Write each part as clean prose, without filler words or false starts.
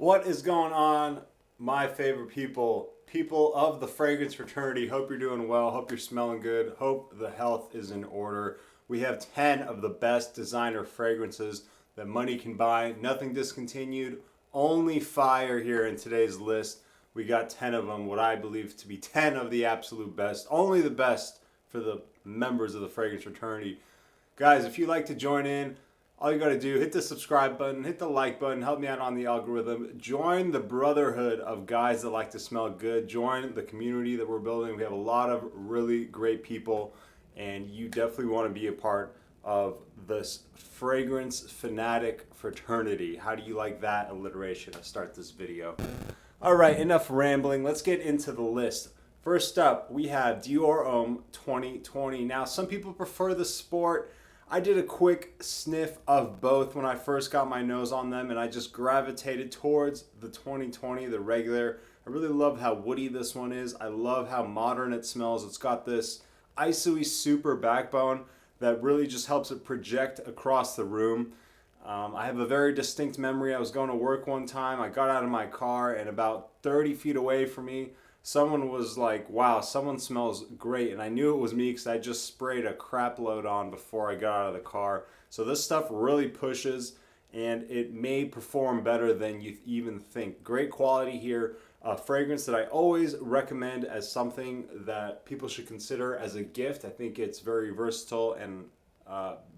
What is going on, my favorite people of the fragrance fraternity? Hope you're doing well. Hope you're smelling good. Hope the health is in order. We have 10 of the best designer fragrances that money can buy. Nothing discontinued, only fire here in today's list. We got 10 of them, what I believe to be 10 of the absolute best. Only the best for the members of the fragrance fraternity. Guys, if you'd like to join in, all you got to do, hit the subscribe button, hit the like button, help me out on the algorithm. Join the brotherhood of guys that like to smell good. Join the community that we're building. We have a lot of really great people, and you definitely want to be a part of this fragrance fanatic fraternity. How do you like that alliteration to start this video? All right, enough rambling. Let's get into the list. First up, we have Dior Homme 2020. Now, some people prefer the sport. I did a quick sniff of both when I first got my nose on them, and I just gravitated towards the 2020, the regular. I really love how woody this one is. I love how modern it smells. It's got this ISO-y super backbone that really just helps it project across the room. I have a very distinct memory. I was going to work one time. I got out of my car, and about 30 feet away from me, someone was like, wow, someone smells great. And I knew it was me because I just sprayed a crap load on before I got out of the car. So this stuff really pushes, and it may perform better than you even think. Great quality here. A fragrance that I always recommend as something that people should consider as a gift. I think it's very versatile and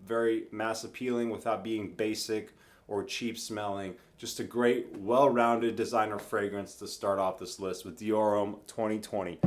very mass appealing without being basic or cheap smelling. Just a great, well-rounded designer fragrance to start off this list with Dior Homme 2020.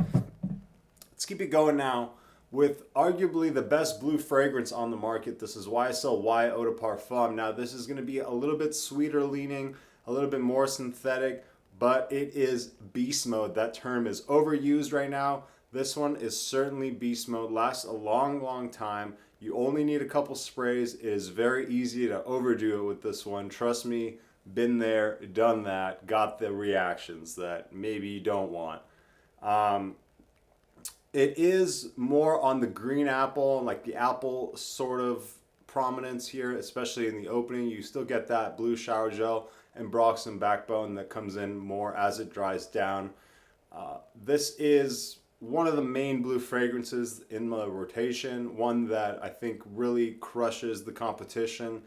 Let's keep it going now with arguably the best blue fragrance on the market. This is YSL Y Eau de Parfum. Now, this is going to be a little bit sweeter leaning, a little bit more synthetic, but it is beast mode. That term is overused right now. This one is certainly beast mode. Lasts a long, long time. You only need a couple sprays. It is very easy to overdo it with this one. Trust me, been there, done that, got the reactions that maybe you don't want. It is more on the green apple, like the apple sort of prominence here, especially in the opening. You still get that blue shower gel and Broxton backbone that comes in more as it dries down. This is one of the main blue fragrances in the rotation, one that I think really crushes the competition.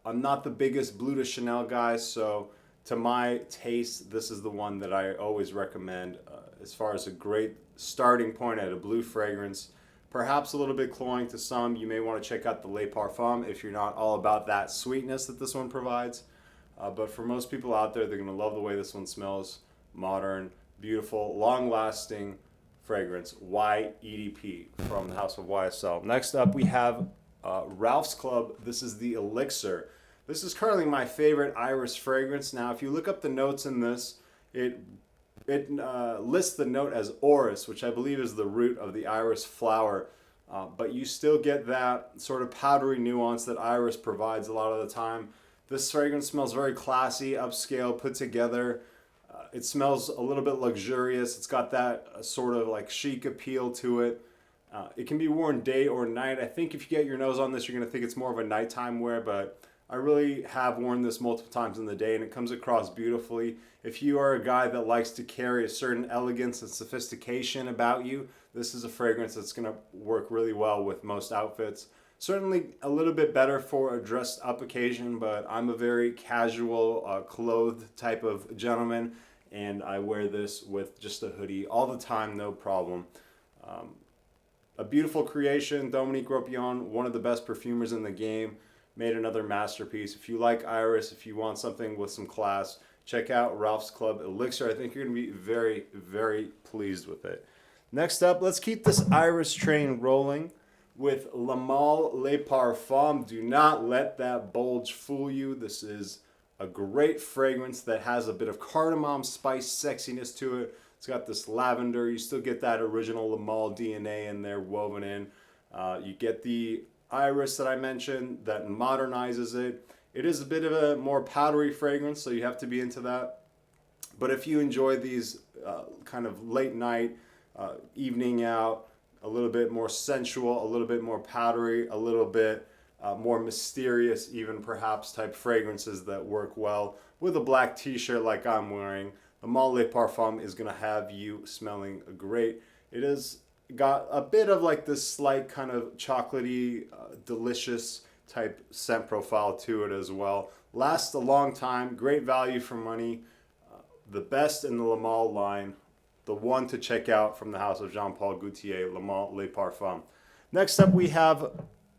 I'm not the biggest Bleu de Chanel guy, so to my taste, this is the one that I always recommend as far as a great starting point at a blue fragrance. Perhaps a little bit cloying to some. You may want to check out the Le Parfum if you're not all about that sweetness that this one provides. But for most people out there, they're going to love the way this one smells. Modern, beautiful, long-lasting fragrance, Y EDP from the house of YSL. Next up, we have Ralph's Club. This is the Elixir. This is currently my favorite iris fragrance. Now, if you look up the notes in this, it lists the note as orris, which I believe is the root of the iris flower. But you still get that sort of powdery nuance that iris provides a lot of the time. This fragrance smells very classy, upscale, put together. It smells a little bit luxurious. It's got that sort of like chic appeal to it. It can be worn day or night. I think if you get your nose on this, you're going to think it's more of a nighttime wear, but I really have worn this multiple times in the day, and it comes across beautifully. If you are a guy that likes to carry a certain elegance and sophistication about you, this is a fragrance that's going to work really well with most outfits. Certainly a little bit better for a dressed up occasion, but I'm a very casual clothed type of gentleman, and I wear this with just a hoodie all the time, no problem. A beautiful creation. Dominique Ropillon, one of the best perfumers in the game, made another masterpiece. If you like iris, if you want something with some class, check out Ralph's Club Elixir. I think you're going to be very, very pleased with it. Next up, let's keep this iris train rolling with La Male Le Parfum. Do not let that bulge fool you. This is a great fragrance that has a bit of cardamom spice sexiness to it. It's got this lavender. You still get that original La Male DNA in there woven in. You get the iris that I mentioned that modernizes it. It is a bit of a more powdery fragrance, so you have to be into that. But if you enjoy these kind of late night, evening out, a little bit more sensual, a little bit more powdery, a little bit more mysterious, even perhaps type fragrances that work well with a black t-shirt like I'm wearing, Le Male Parfum is going to have you smelling great. It has got a bit of like this slight kind of chocolatey, delicious type scent profile to it as well. Lasts a long time, great value for money, the best in the Le Male line, the one to check out from the house of Jean-Paul Gaultier, Le Male Parfum. Next up, we have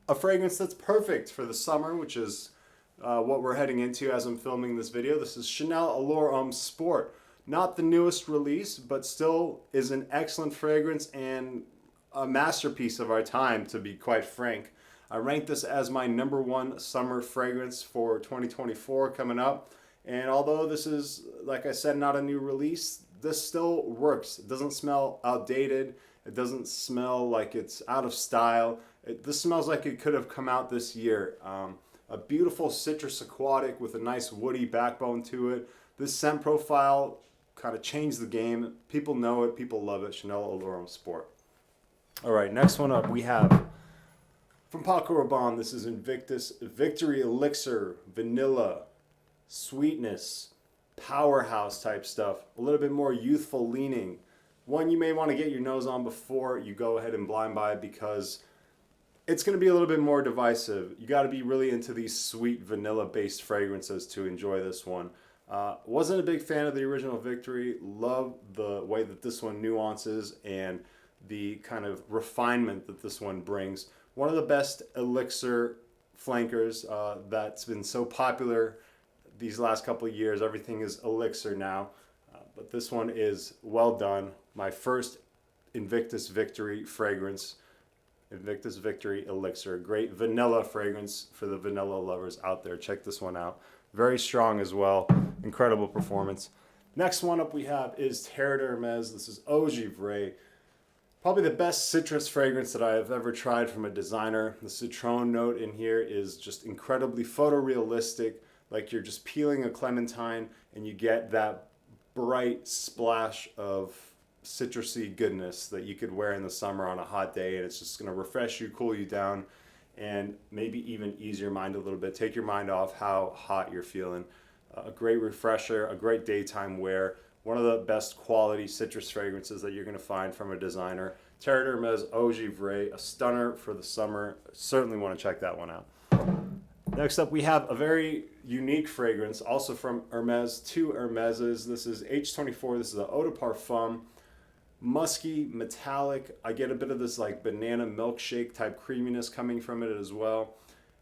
a fragrance that's perfect for the summer, which is what we're heading into as I'm filming this video. This is Chanel Allure Homme Sport. Not the newest release, but still is an excellent fragrance and a masterpiece of our time, to be quite frank. I rank this as my #1 summer fragrance for 2024 coming up. And although this is, like I said, not a new release, this still works. It doesn't smell outdated. It doesn't smell like it's out of style. This smells like it could have come out this year. A beautiful citrus aquatic with a nice woody backbone to it. This scent profile kind of changed the game. People know it. People love it. Chanel Allure Homme Sport. All right, next one up we have from Paco Rabanne. This is Invictus Victory Elixir Vanilla Sweetness Powerhouse type stuff. A little bit more youthful leaning. One you may want to get your nose on before you go ahead and blind buy, because it's going to be a little bit more divisive. You got to be really into these sweet vanilla based fragrances to enjoy this one. Wasn't a big fan of the original Victory. Love the way that this one nuances and the kind of refinement that this one brings. One of the best Elixir flankers that's been so popular these last couple of years. Everything is Elixir now, but this one is well done. My first Invictus Victory fragrance, Invictus Victory Elixir. Great vanilla fragrance for the vanilla lovers out there. Check this one out. Very strong as well. Incredible performance. Next one up we have is Terre de Hermes. This is Eau Givree. Probably the best citrus fragrance that I have ever tried from a designer. The citron note in here is just incredibly photorealistic, like you're just peeling a clementine and you get that bright splash of citrusy goodness that you could wear in the summer on a hot day, and it's just going to refresh you, cool you down, and maybe even ease your mind a little bit, take your mind off how hot you're feeling. A great refresher, a great daytime wear. One of the best quality citrus fragrances that you're going to find from a designer. Terre de Hermes Eau Givree, a stunner for the summer. Certainly want to check that one out. Next up, we have a very unique fragrance, also from Hermes, two Hermeses. This is H24. This is an Eau de Parfum. Musky, metallic. I get a bit of this like banana milkshake type creaminess coming from it as well.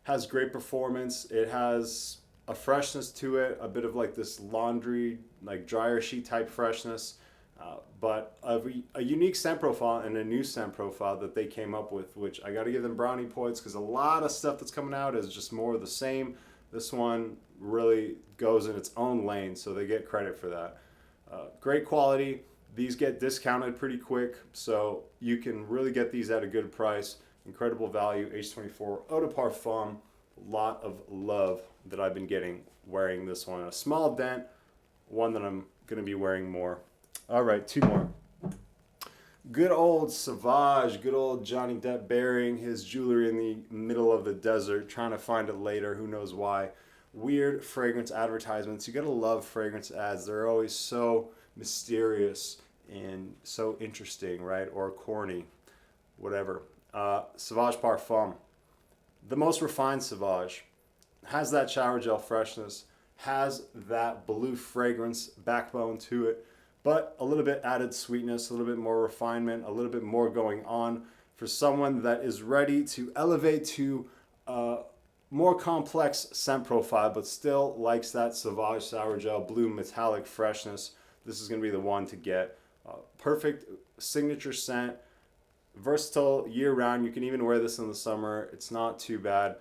Has great performance. It has a freshness to it, a bit of like this laundry, like dryer sheet type freshness, but a unique scent profile and a new scent profile that they came up with, which I got to give them brownie points, because a lot of stuff that's coming out is just more of the same. This one really goes in its own lane, so they get credit for that. Great quality. These get discounted pretty quick, so you can really get these at a good price. Incredible value. H24 Eau de Parfum. A lot of love that I've been getting wearing this one. A small dent, one that I'm going to be wearing more. All right, two more. Good old Sauvage, good old Johnny Depp burying his jewelry in the middle of the desert, trying to find it later, who knows why. Weird fragrance advertisements. You gotta love fragrance ads. They're always so mysterious and so interesting, right? Or corny, whatever. Sauvage Parfum. The most refined Sauvage. Has that shower gel freshness, has that blue fragrance backbone to it, but a little bit added sweetness, a little bit more refinement, a little bit more going on for someone that is ready to elevate to a more complex scent profile, but still likes that Sauvage shower gel blue metallic freshness. This is going to be the one to get. Perfect signature scent, versatile year round. You can even wear this in the summer. It's not too bad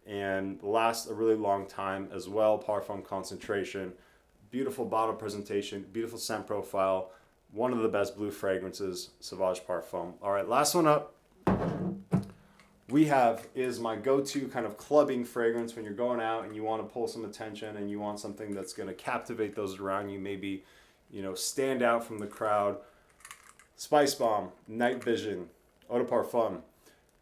and lasts a really long time as well. Parfum concentration, beautiful bottle presentation, beautiful scent profile. One of the best blue fragrances, Sauvage Parfum. All right, last one up we have is my go-to kind of clubbing fragrance when you're going out and you want to pull some attention and you want something that's going to captivate those around you, maybe, you know, stand out from the crowd. Spicebomb, Nightvision, Eau de Parfum.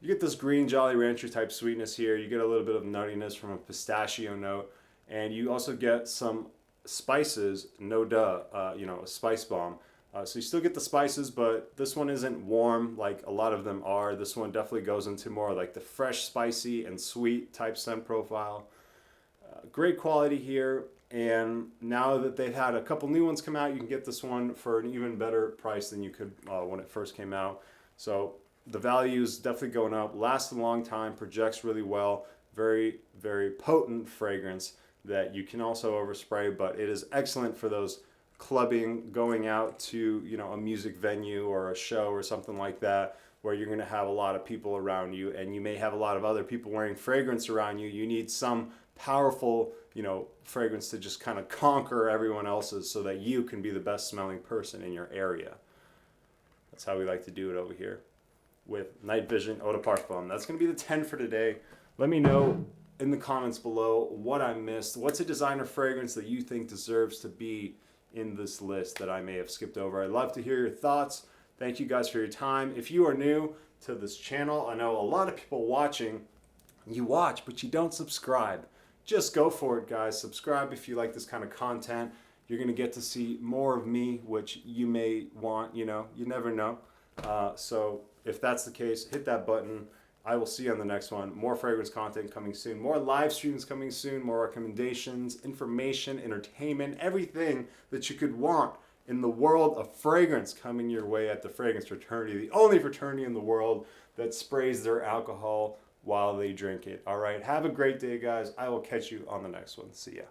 You get this green Jolly Rancher type sweetness here. You get a little bit of nuttiness from a pistachio note, and you also get some spices, no duh, you know, a Spicebomb. So you still get the spices, but this one isn't warm like a lot of them are. This one definitely goes into more like the fresh, spicy, and sweet type scent profile. Great quality here, and now that they've had a couple new ones come out, you can get this one for an even better price than you could when it first came out. So the value is definitely going up, lasts a long time, projects really well, very, very potent fragrance that you can also overspray, but it is excellent for those clubbing, going out to, you know, a music venue or a show or something like that, where you're going to have a lot of people around you, and you may have a lot of other people wearing fragrance around you. You need some powerful, you know, fragrance to just kind of conquer everyone else's so that you can be the best smelling person in your area. That's how we like to do it over here with Nightvision Eau de Parfum. That's going to be the 10 for today. Let me know in the comments below what I missed. What's a designer fragrance that you think deserves to be in this list that I may have skipped over? I'd love to hear your thoughts. Thank you guys for your time. If you are new to this channel, I know a lot of people watching, you watch, but you don't subscribe. Just go for it, guys. Subscribe if you like this kind of content. You're going to get to see more of me, which you may want, you know, you never know. So if that's the case, hit that button. I will see you on the next one. More fragrance content coming soon. More live streams coming soon. More recommendations, information, entertainment, everything that you could want in the world of fragrance coming your way at the Fragrance Fraternity, the only fraternity in the world that sprays their alcohol while they drink it. All right, have a great day, guys. I will catch you on the next one. See ya.